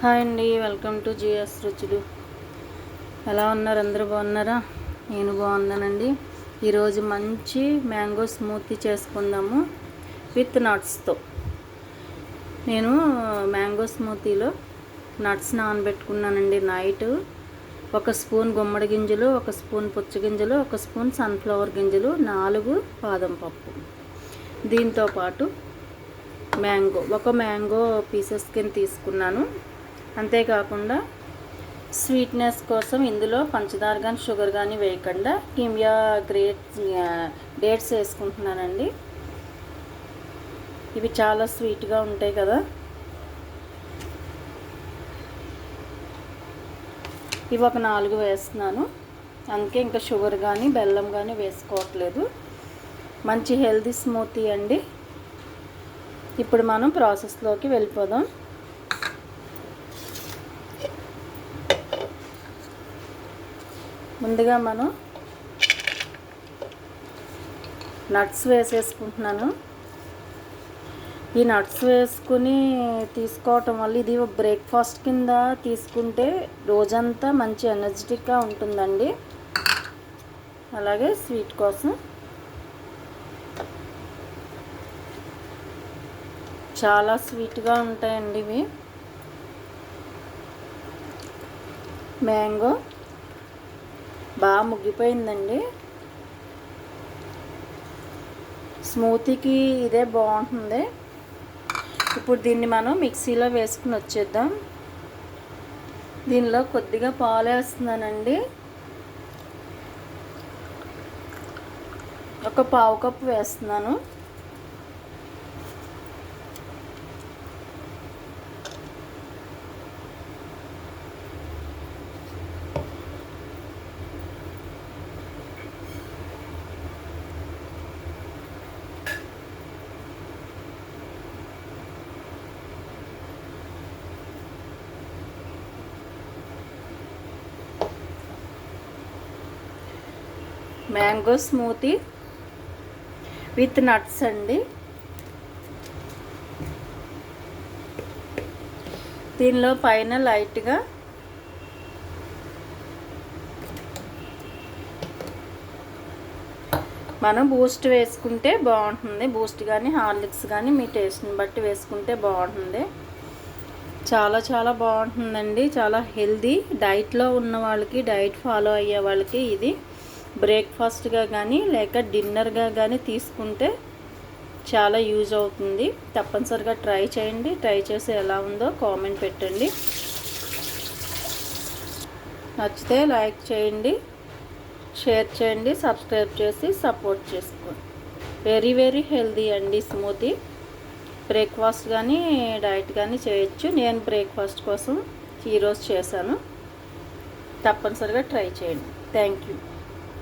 Hi అండి, welcome to GS రుచులు. ఎలా ఉన్నారు? అందరూ బాగున్నారా? నేను బాగున్నానండి. ఈరోజు మంచి మ్యాంగో స్మూతీ చేసుకుందాము విత్ నట్స్తో. నేను మ్యాంగో స్మూతీలో నట్స్ నానబెట్టుకున్నానండి నైట్. 1 స్పూన్ గుమ్మడి గింజలు, 1 స్పూన్ పుచ్చగింజలు, 1 స్పూన్ సన్ఫ్లవర్ గింజలు, 4 బాదం పప్పు. దీంతోపాటు ఒక మ్యాంగో పీసెస్ కింద తీసుకున్నాను. అంతేకాకుండా స్వీట్నెస్ కోసం ఇందులో పంచదార కానీ షుగర్ కానీ వేయకుండా కిమియా డేట్స్ వేసుకుంటున్నానండి. ఇవి చాలా స్వీట్గా ఉంటాయి కదా. ఇవి ఒక 4 వేస్తున్నాను. అందుకే ఇంకా షుగర్ కానీ బెల్లం కానీ వేసుకోవట్లేదు. మంచి హెల్తీ స్మూతీ అండి. ఇప్పుడు మనం ప్రాసెస్లోకి వెళ్ళిపోదాం. ముందుగా మనం నట్స్ వేసేసుకుంటున్నాను. ఈ నట్స్ వేసుకుని తీసుకోవటం వల్ల ఇది బ్రేక్ఫాస్ట్ కింద తీసుకుంటే రోజంతా మంచి ఎనర్జెటిక్గా ఉంటుందండి. అలాగే స్వీట్ కోసం చాలా స్వీట్గా ఉంటాయండి ఇవి. మ్యాంగో బాగా ముగ్గిపోయిందండి. స్మూతీకి ఇదే బాగుంటుంది. ఇప్పుడు దీన్ని మనం మిక్సీలో వేసుకుని వచ్చేద్దాం. దీనిలో కొద్దిగా పాలు వేస్తున్నానండి. ఒక 1/2 కప్పు వేస్తున్నాను. మ్యాంగో స్మూతీ విత్ నట్స్ అండి. దీనిలో పైన లైట్గా మనం బూస్ట్ వేసుకుంటే బాగుంటుంది. బూస్ట్ కానీ హార్లిక్స్ కానీ మీ టేస్ట్ని బట్టి వేసుకుంటే బాగుంటుంది. చాలా చాలా బాగుంటుందండి. చాలా హెల్దీ. డైట్లో ఉన్న వాళ్ళకి, డైట్ ఫాలో అయ్యే వాళ్ళకి ఇది బ్రేక్ఫాస్ట్గా కానీ లేక డిన్నర్గా కానీ తీసుకుంటే చాలా యూజ్ అవుతుంది. తప్పనిసరిగా ట్రై చేయండి. ట్రై చేసి ఎలా ఉందో కామెంట్ పెట్టండి. నచ్చితే లైక్ చేయండి, షేర్ చేయండి, సబ్స్క్రైబ్ చేసి సపోర్ట్ చేసుకోండి. వెరీ వెరీ హెల్దీ అండి స్మూతీ. బ్రేక్ఫాస్ట్ కానీ డైట్ కానీ చేయొచ్చు. నేను బ్రేక్ఫాస్ట్ కోసం ఈరోజు చేశాను. తప్పనిసరిగా ట్రై చేయండి. Thank you.